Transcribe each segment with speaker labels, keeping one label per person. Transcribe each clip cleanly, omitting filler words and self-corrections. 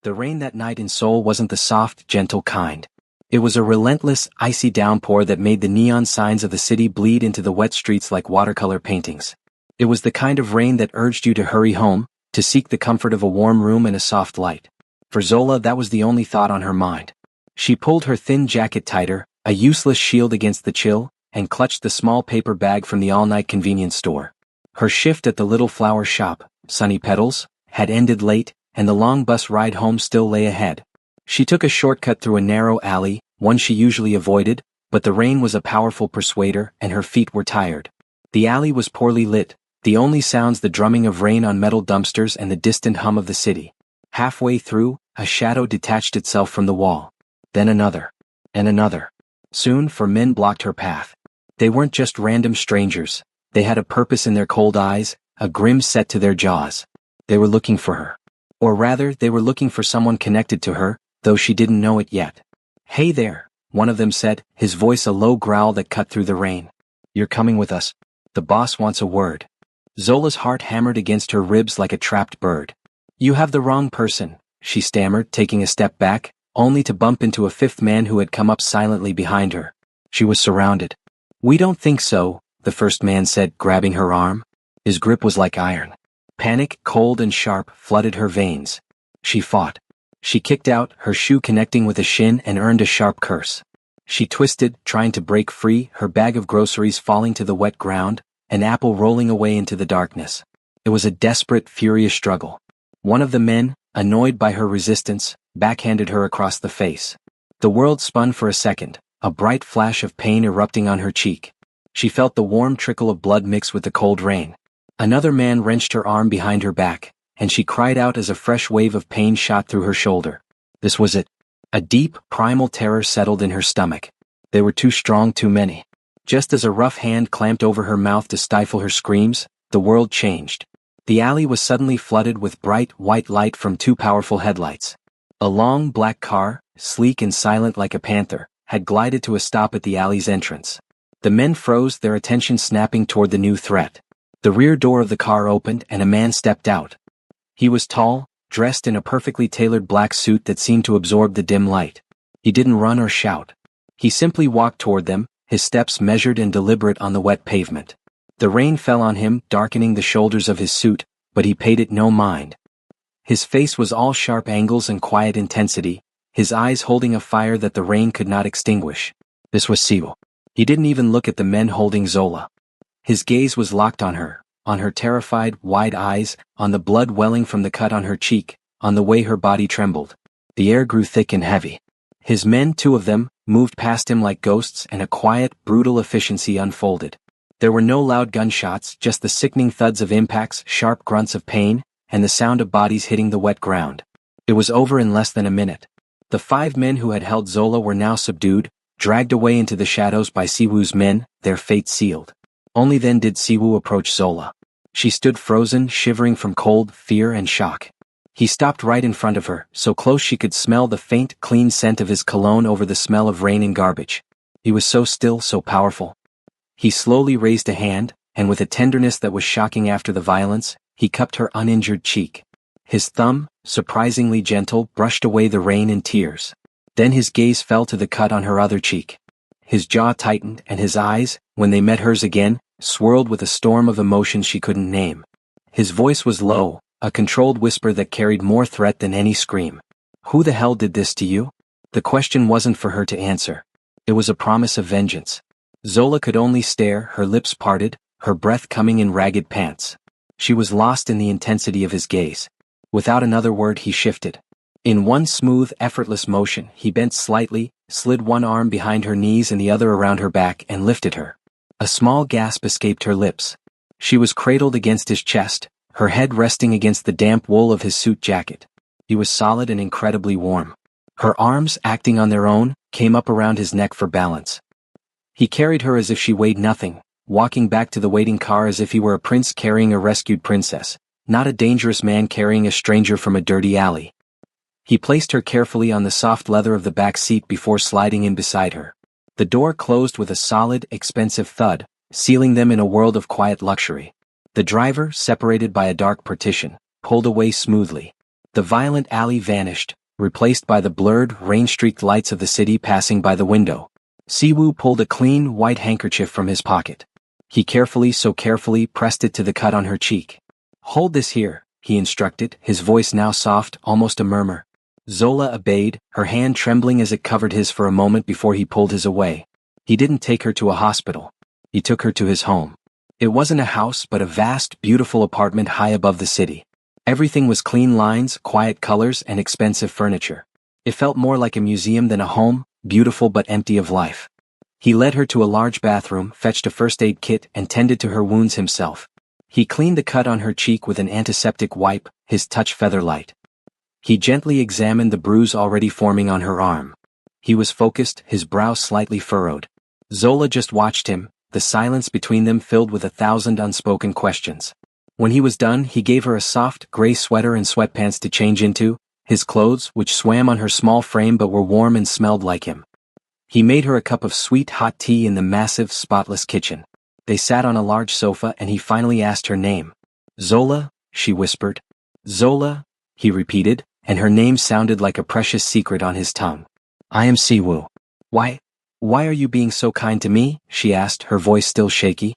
Speaker 1: The rain that night in Seoul wasn't the soft, gentle kind. It was a relentless, icy downpour that made the neon signs of the city bleed into the wet streets like watercolor paintings. It was the kind of rain that urged you to hurry home, to seek the comfort of a warm room and a soft light. For Zola, that was the only thought on her mind. She pulled her thin jacket tighter, a useless shield against the chill, and clutched the small paper bag from the all-night convenience store. Her shift at the little flower shop, Sunny Petals, had ended late, and the long bus ride home still lay ahead. She took a shortcut through a narrow alley, one she usually avoided, but the rain was a powerful persuader and her feet were tired. The alley was poorly lit, the only sounds the drumming of rain on metal dumpsters and the distant hum of the city. Halfway through, a shadow detached itself from the wall. Then another. And another. Soon, 4 men blocked her path. They weren't just random strangers. They had a purpose in their cold eyes, a grim set to their jaws. They were looking for her. Or rather, they were looking for someone connected to her, though she didn't know it yet. "Hey there," one of them said, his voice a low growl that cut through the rain. "You're coming with us. The boss wants a word." Zola's heart hammered against her ribs like a trapped bird. "You have the wrong person," she stammered, taking a step back, only to bump into a 5th man who had come up silently behind her. She was surrounded. "We don't think so," the first man said, grabbing her arm. His grip was like iron. Panic, cold and sharp, flooded her veins. She fought. She kicked out, her shoe connecting with a shin, and earned a sharp curse. She twisted, trying to break free, her bag of groceries falling to the wet ground, an apple rolling away into the darkness. It was a desperate, furious struggle. One of the men, annoyed by her resistance, backhanded her across the face. The world spun for a second, a bright flash of pain erupting on her cheek. She felt the warm trickle of blood mix with the cold rain. Another man wrenched her arm behind her back, and she cried out as a fresh wave of pain shot through her shoulder. This was it. A deep, primal terror settled in her stomach. They were too strong, too many. Just as a rough hand clamped over her mouth to stifle her screams, the world changed. The alley was suddenly flooded with bright, white light from 2 powerful headlights. A long, black car, sleek and silent like a panther, had glided to a stop at the alley's entrance. The men froze, their attention snapping toward the new threat. The rear door of the car opened and a man stepped out. He was tall, dressed in a perfectly tailored black suit that seemed to absorb the dim light. He didn't run or shout. He simply walked toward them, his steps measured and deliberate on the wet pavement. The rain fell on him, darkening the shoulders of his suit, but he paid it no mind. His face was all sharp angles and quiet intensity, his eyes holding a fire that the rain could not extinguish. This was Siwo. He didn't even look at the men holding Zola. His gaze was locked on her terrified, wide eyes, on the blood welling from the cut on her cheek, on the way her body trembled. The air grew thick and heavy. His men, 2 of them, moved past him like ghosts, and a quiet, brutal efficiency unfolded. There were no loud gunshots, just the sickening thuds of impacts, sharp grunts of pain, and the sound of bodies hitting the wet ground. It was over in less than a minute. The 5 men who had held Zola were now subdued, dragged away into the shadows by Siwoo's men, their fate sealed. Only then did Siwoo approach Zola. She stood frozen, shivering from cold, fear and shock. He stopped right in front of her, so close she could smell the faint, clean scent of his cologne over the smell of rain and garbage. He was so still, so powerful. He slowly raised a hand, and with a tenderness that was shocking after the violence, he cupped her uninjured cheek. His thumb, surprisingly gentle, brushed away the rain and tears. Then his gaze fell to the cut on her other cheek. His jaw tightened, and his eyes, when they met hers again, swirled with a storm of emotions she couldn't name. His voice was low, a controlled whisper that carried more threat than any scream. "Who the hell did this to you?" The question wasn't for her to answer. It was a promise of vengeance. Zola could only stare, her lips parted, her breath coming in ragged pants. She was lost in the intensity of his gaze. Without another word, he shifted. In one smooth, effortless motion, he bent slightly, slid one arm behind her knees and the other around her back, and lifted her. A small gasp escaped her lips. She was cradled against his chest, her head resting against the damp wool of his suit jacket. He was solid and incredibly warm. Her arms, acting on their own, came up around his neck for balance. He carried her as if she weighed nothing, walking back to the waiting car as if he were a prince carrying a rescued princess, not a dangerous man carrying a stranger from a dirty alley. He placed her carefully on the soft leather of the back seat before sliding in beside her. The door closed with a solid, expensive thud, sealing them in a world of quiet luxury. The driver, separated by a dark partition, pulled away smoothly. The violent alley vanished, replaced by the blurred, rain-streaked lights of the city passing by the window. Siwoo pulled a clean, white handkerchief from his pocket. He so carefully, pressed it to the cut on her cheek. "Hold this here," he instructed, his voice now soft, almost a murmur. Zola obeyed, her hand trembling as it covered his for a moment before he pulled his away. He didn't take her to a hospital. He took her to his home. It wasn't a house but a vast, beautiful apartment high above the city. Everything was clean lines, quiet colors, and expensive furniture. It felt more like a museum than a home, beautiful but empty of life. He led her to a large bathroom, fetched a first aid kit, and tended to her wounds himself. He cleaned the cut on her cheek with an antiseptic wipe, his touch feather-light. He gently examined the bruise already forming on her arm. He was focused, his brow slightly furrowed. Zola just watched him, the silence between them filled with 1,000 unspoken questions. When he was done, he gave her a soft, gray sweater and sweatpants to change into, his clothes, which swam on her small frame but were warm and smelled like him. He made her a cup of sweet hot tea in the massive, spotless kitchen. They sat on a large sofa and he finally asked her name. "Zola," she whispered. "Zola," he repeated, and her name sounded like a precious secret on his tongue. "I am Siwoo." Why are you being so kind to me?" she asked, her voice still shaky.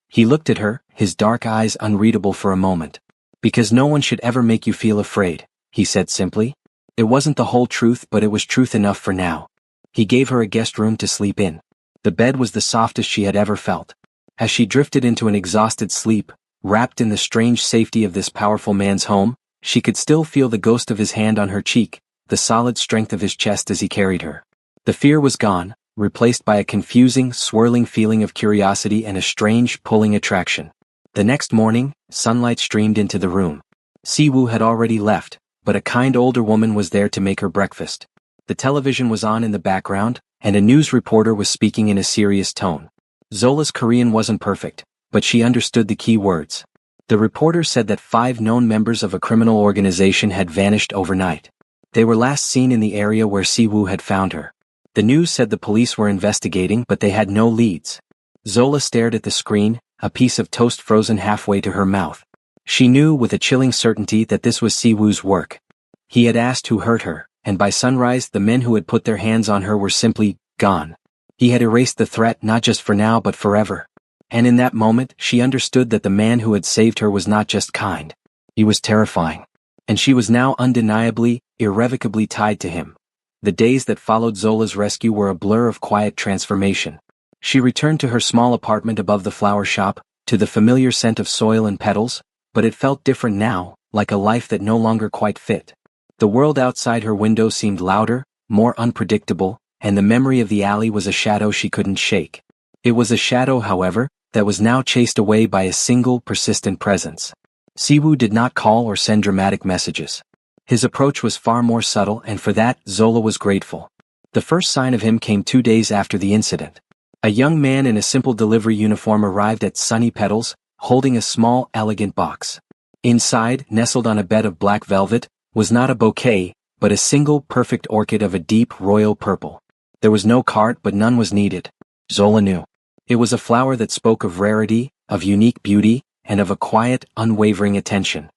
Speaker 1: He looked at her, his dark eyes unreadable for a moment. "Because no one should ever make you feel afraid," he said simply. It wasn't the whole truth, but it was truth enough for now. He gave her a guest room to sleep in. The bed was the softest she had ever felt. As she drifted into an exhausted sleep, wrapped in the strange safety of this powerful man's home, she could still feel the ghost of his hand on her cheek, the solid strength of his chest as he carried her. The fear was gone, replaced by a confusing, swirling feeling of curiosity and a strange, pulling attraction. The next morning, sunlight streamed into the room. Siwoo had already left, but a kind older woman was there to make her breakfast. The television was on in the background, and a news reporter was speaking in a serious tone. Zola's Korean wasn't perfect, but she understood the key words. The reporter said that 5 known members of a criminal organization had vanished overnight. They were last seen in the area where Siwoo had found her. The news said the police were investigating, but they had no leads. Zola stared at the screen, a piece of toast frozen halfway to her mouth. She knew with a chilling certainty that this was Siwoo's work. He had asked who hurt her, and by sunrise the men who had put their hands on her were simply gone. He had erased the threat not just for now but forever. And in that moment she understood that the man who had saved her was not just kind. He was terrifying. And she was now undeniably, irrevocably tied to him. The days that followed Zola's rescue were a blur of quiet transformation. She returned to her small apartment above the flower shop, to the familiar scent of soil and petals, but it felt different now, like a life that no longer quite fit. The world outside her window seemed louder, more unpredictable, and the memory of the alley was a shadow she couldn't shake. It was a shadow, however, that was now chased away by a single, persistent presence. Siwoo did not call or send dramatic messages. His approach was far more subtle, and for that, Zola was grateful. The first sign of him came 2 days after the incident. A young man in a simple delivery uniform arrived at Sunny Petals, holding a small, elegant box. Inside, nestled on a bed of black velvet, was not a bouquet, but a single perfect orchid of a deep royal purple. There was no cart, but none was needed. Zola knew. It was a flower that spoke of rarity, of unique beauty, and of a quiet, unwavering attention.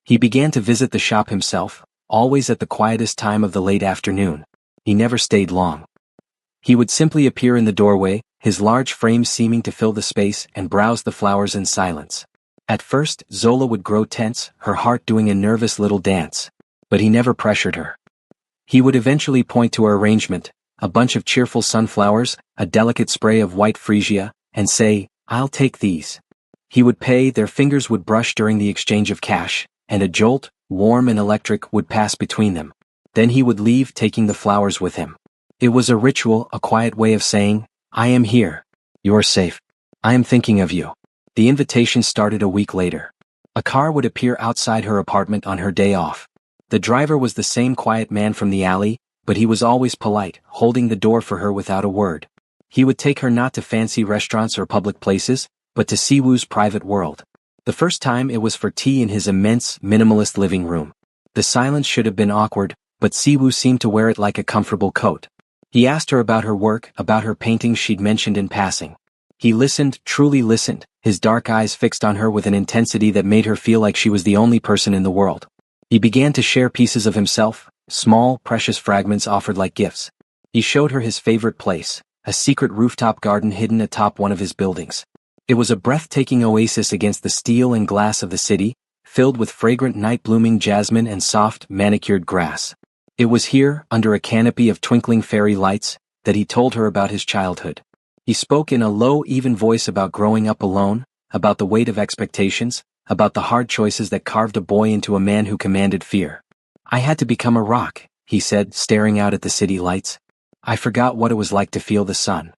Speaker 1: He began to visit the shop himself, always at the quietest time of the late afternoon. He never stayed long. He would simply appear in the doorway, his large frame seeming to fill the space, and browse the flowers in silence. At first, Zola would grow tense, her heart doing a nervous little dance. But he never pressured her. He would eventually point to her arrangement, a bunch of cheerful sunflowers, a delicate spray of white freesia, and say, "I'll take these." He would pay, their fingers would brush during the exchange of cash, and a jolt, warm and electric, would pass between them. Then he would leave, taking the flowers with him. It was a ritual, a quiet way of saying, "I am here. You're safe. I am thinking of you." The invitation started a week later. A car would appear outside her apartment on her day off. The driver was the same quiet man from the alley, but he was always polite, holding the door for her without a word. He would take her not to fancy restaurants or public places, but to Siwoo's private world. The first time it was for tea in his immense, minimalist living room. The silence should have been awkward, but Siwoo seemed to wear it like a comfortable coat. He asked her about her work, about her paintings she'd mentioned in passing. He listened, truly listened, his dark eyes fixed on her with an intensity that made her feel like she was the only person in the world. He began to share pieces of himself, small, precious fragments offered like gifts. He showed her his favorite place, a secret rooftop garden hidden atop one of his buildings. It was a breathtaking oasis against the steel and glass of the city, filled with fragrant night-blooming jasmine and soft, manicured grass. It was here, under a canopy of twinkling fairy lights, that he told her about his childhood. He spoke in a low, even voice about growing up alone, about the weight of expectations, about the hard choices that carved a boy into a man who commanded fear. "I had to become a rock," he said, staring out at the city lights. "I forgot what it was like to feel the sun."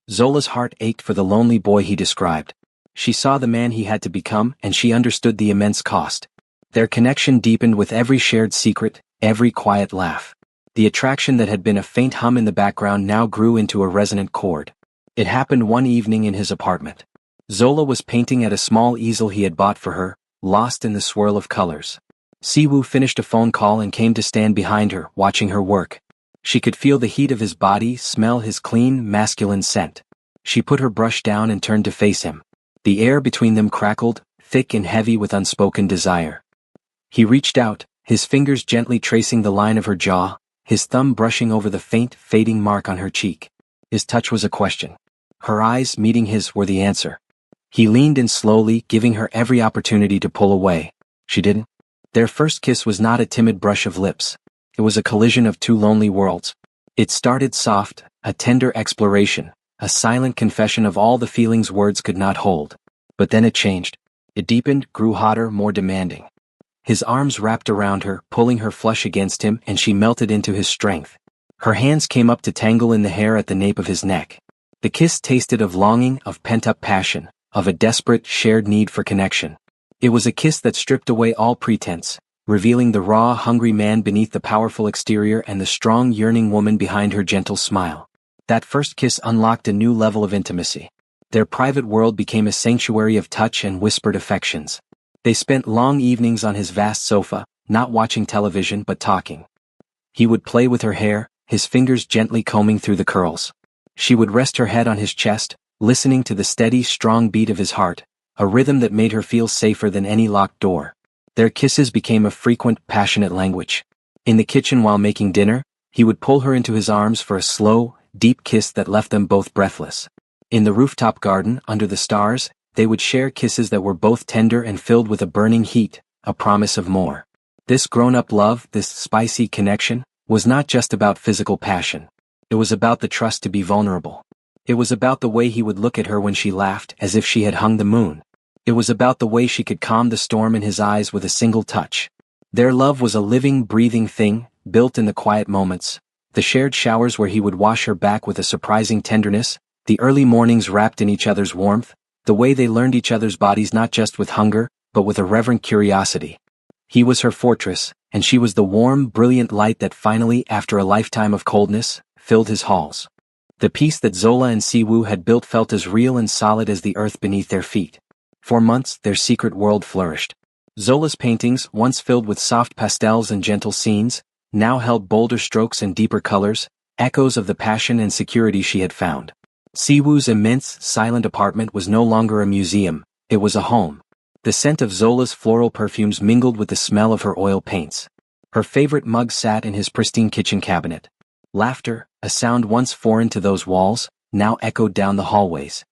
Speaker 1: Zola's heart ached for the lonely boy he described. She saw the man he had to become, and she understood the immense cost. Their connection deepened with every shared secret, every quiet laugh. The attraction that had been a faint hum in the background now grew into a resonant chord. It happened one evening in his apartment. Zola was painting at a small easel he had bought for her, lost in the swirl of colors. Siwoo finished a phone call and came to stand behind her, watching her work. She could feel the heat of his body, smell his clean, masculine scent. She put her brush down and turned to face him. The air between them crackled, thick and heavy with unspoken desire. He reached out, his fingers gently tracing the line of her jaw, his thumb brushing over the faint, fading mark on her cheek. His touch was a question. Her eyes, meeting his, were the answer. He leaned in slowly, giving her every opportunity to pull away. She didn't. Their first kiss was not a timid brush of lips. It was a collision of two lonely worlds. It started soft, a tender exploration, a silent confession of all the feelings words could not hold. But then it changed. It deepened, grew hotter, more demanding. His arms wrapped around her, pulling her flush against him, and she melted into his strength. Her hands came up to tangle in the hair at the nape of his neck. The kiss tasted of longing, of pent-up passion, of a desperate, shared need for connection. It was a kiss that stripped away all pretense, revealing the raw, hungry man beneath the powerful exterior and the strong, yearning woman behind her gentle smile. That first kiss unlocked a new level of intimacy. Their private world became a sanctuary of touch and whispered affections. They spent long evenings on his vast sofa, not watching television but talking. He would play with her hair, his fingers gently combing through the curls. She would rest her head on his chest, listening to the steady, strong beat of his heart, a rhythm that made her feel safer than any locked door. Their kisses became a frequent, passionate language. In the kitchen while making dinner, he would pull her into his arms for a slow, deep kiss that left them both breathless. In the rooftop garden, under the stars, they would share kisses that were both tender and filled with a burning heat, a promise of more. This grown-up love, this spicy connection, was not just about physical passion. It was about the trust to be vulnerable. It was about the way he would look at her when she laughed, as if she had hung the moon. It was about the way she could calm the storm in his eyes with a single touch. Their love was a living, breathing thing, built in the quiet moments, the shared showers where he would wash her back with a surprising tenderness, the early mornings wrapped in each other's warmth, the way they learned each other's bodies not just with hunger, but with a reverent curiosity. He was her fortress, and she was the warm, brilliant light that finally, after a lifetime of coldness, filled his halls. The peace that Zola and Siwoo had built felt as real and solid as the earth beneath their feet. For months, their secret world flourished. Zola's paintings, once filled with soft pastels and gentle scenes, now held bolder strokes and deeper colors, echoes of the passion and security she had found. Siwoo's immense, silent apartment was no longer a museum, it was a home. The scent of Zola's floral perfumes mingled with the smell of her oil paints. Her favorite mug sat in his pristine kitchen cabinet. Laughter, a sound once foreign to those walls, now echoed down the hallways.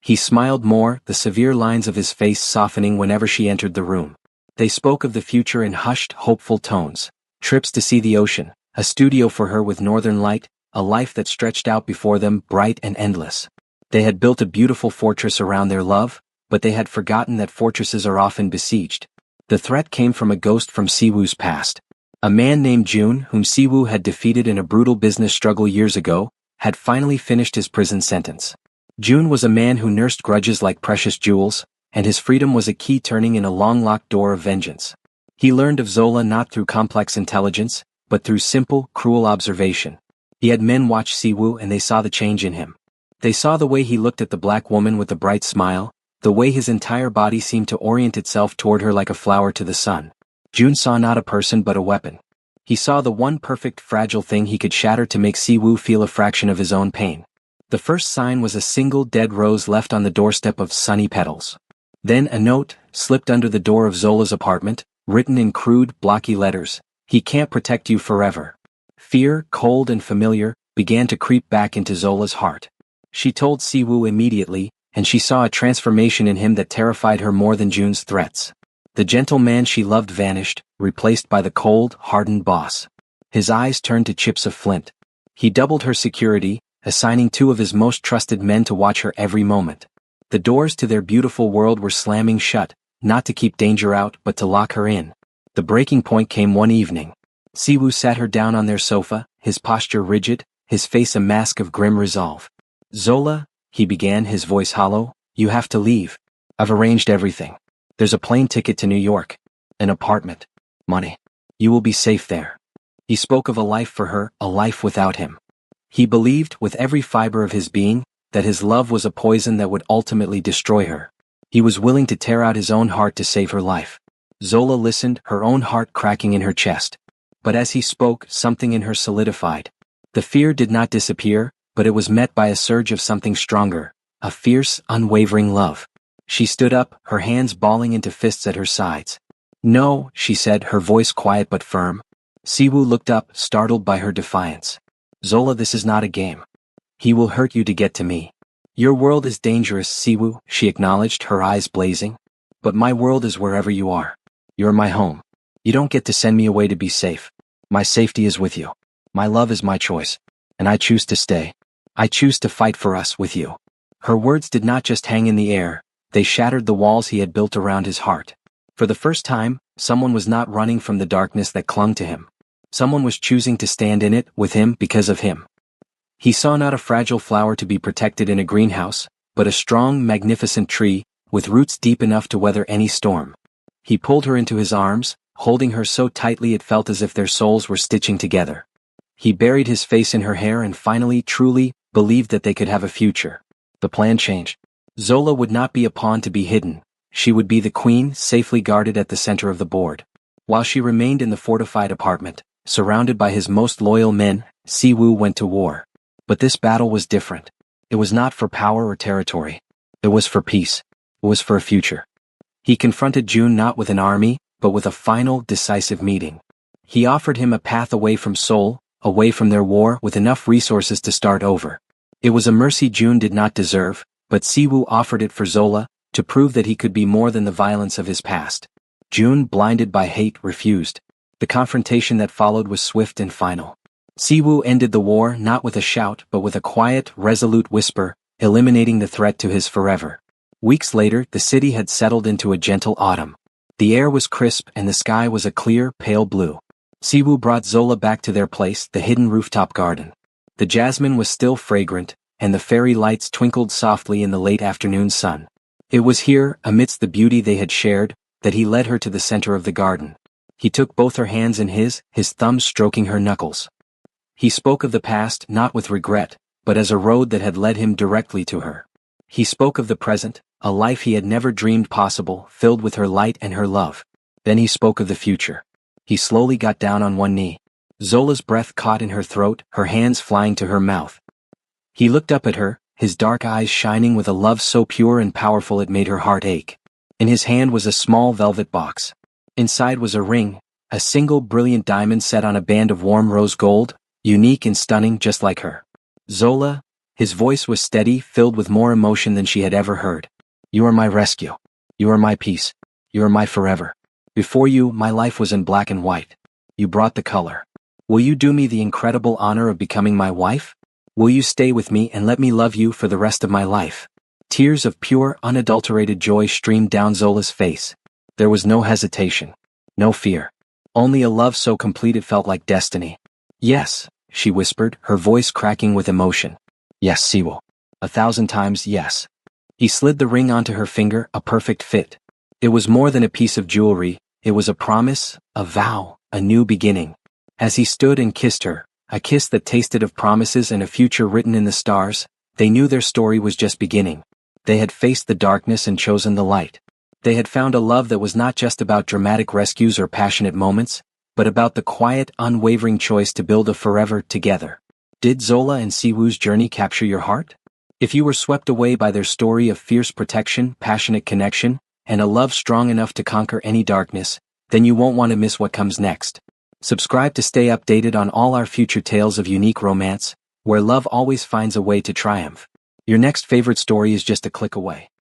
Speaker 1: He smiled more, the severe lines of his face softening whenever she entered the room. They spoke of the future in hushed, hopeful tones. Trips to see the ocean, a studio for her with northern light, a life that stretched out before them, bright and endless. They had built a beautiful fortress around their love, but they had forgotten that fortresses are often besieged. The threat came from a ghost from Siwoo's past. A man named Jun, whom Siwoo had defeated in a brutal business struggle years ago, had finally finished his prison sentence. Jun was a man who nursed grudges like precious jewels, and his freedom was a key turning in a long-locked door of vengeance. He learned of Zola not through complex intelligence, but through simple, cruel observation. He had men watch Siwoo and they saw the change in him. They saw the way he looked at the black woman with a bright smile, the way his entire body seemed to orient itself toward her like a flower to the sun. Jun saw not a person but a weapon. He saw the one perfect, fragile thing he could shatter to make Siwoo feel a fraction of his own pain. The first sign was a single dead rose left on the doorstep of Sunny Petals. Then a note, slipped under the door of Zola's apartment, written in crude, blocky letters, "He can't protect you forever." Fear, cold and familiar, began to creep back into Zola's heart. She told Siwoo immediately, and she saw a transformation in him that terrified her more than Jun's threats. The gentle man she loved vanished, replaced by the cold, hardened boss. His eyes turned to chips of flint. He doubled her security, assigning 2 of his most trusted men to watch her every moment. The doors to their beautiful world were slamming shut, not to keep danger out but to lock her in. The breaking point came one evening. Siwoo sat her down on their sofa, his posture rigid, his face a mask of grim resolve. "Zola," he began, his voice hollow, "you have to leave. I've arranged everything. There's a plane ticket to New York. An apartment. Money. You will be safe there." He spoke of a life for her, a life without him. He believed, with every fiber of his being, that his love was a poison that would ultimately destroy her. He was willing to tear out his own heart to save her life. Zola listened, her own heart cracking in her chest. But as he spoke, something in her solidified. The fear did not disappear, but it was met by a surge of something stronger, a fierce, unwavering love. She stood up, her hands balling into fists at her sides. "No," she said, her voice quiet but firm. Siwoo looked up, startled by her defiance. "Zola, this is not a game. He will hurt you to get to me." "Your world is dangerous, Siwoo," she acknowledged, her eyes blazing. "But my world is wherever you are. You're my home. You don't get to send me away to be safe. My safety is with you. My love is my choice. And I choose to stay. I choose to fight for us with you." Her words did not just hang in the air, they shattered the walls he had built around his heart. For the first time, someone was not running from the darkness that clung to him. Someone was choosing to stand in it, with him, because of him. He saw not a fragile flower to be protected in a greenhouse, but a strong, magnificent tree, with roots deep enough to weather any storm. He pulled her into his arms, holding her so tightly it felt as if their souls were stitching together. He buried his face in her hair and finally, truly, believed that they could have a future. The plan changed. Zola would not be a pawn to be hidden. She would be the queen, safely guarded at the center of the board. While she remained in the fortified apartment, surrounded by his most loyal men, Siwoo went to war. But this battle was different. It was not for power or territory. It was for peace. It was for a future. He confronted Jun not with an army, but with a final, decisive meeting. He offered him a path away from Seoul, away from their war, with enough resources to start over. It was a mercy Jun did not deserve, but Siwoo offered it for Zola, to prove that he could be more than the violence of his past. Jun, blinded by hate, refused. The confrontation that followed was swift and final. Siwoo ended the war not with a shout but with a quiet, resolute whisper, eliminating the threat to his forever. Weeks later, the city had settled into a gentle autumn. The air was crisp and the sky was a clear, pale blue. Siwoo brought Zola back to their place, the hidden rooftop garden. The jasmine was still fragrant, and the fairy lights twinkled softly in the late afternoon sun. It was here, amidst the beauty they had shared, that he led her to the center of the garden. He took both her hands in his thumbs stroking her knuckles. He spoke of the past not with regret, but as a road that had led him directly to her. He spoke of the present, a life he had never dreamed possible, filled with her light and her love. Then he spoke of the future. He slowly got down on one knee. Zola's breath caught in her throat, her hands flying to her mouth. He looked up at her, his dark eyes shining with a love so pure and powerful it made her heart ache. In his hand was a small velvet box. Inside was a ring, a single brilliant diamond set on a band of warm rose gold, unique and stunning just like her. "Zola," his voice was steady, filled with more emotion than she had ever heard. "You are my rescue. You are my peace. You are my forever. Before you, my life was in black and white. You brought the color. Will you do me the incredible honor of becoming my wife? Will you stay with me and let me love you for the rest of my life?" Tears of pure, unadulterated joy streamed down Zola's face. There was no hesitation. No fear. Only a love so complete it felt like destiny. "Yes," she whispered, her voice cracking with emotion. "Yes, Siwoo. 1,000 times yes." He slid the ring onto her finger, a perfect fit. It was more than a piece of jewelry, it was a promise, a vow, a new beginning. As he stood and kissed her, a kiss that tasted of promises and a future written in the stars, they knew their story was just beginning. They had faced the darkness and chosen the light. They had found a love that was not just about dramatic rescues or passionate moments, but about the quiet, unwavering choice to build a forever together. Did Zola and Siwoo's journey capture your heart? If you were swept away by their story of fierce protection, passionate connection, and a love strong enough to conquer any darkness, then you won't want to miss what comes next. Subscribe to stay updated on all our future tales of unique romance, where love always finds a way to triumph. Your next favorite story is just a click away.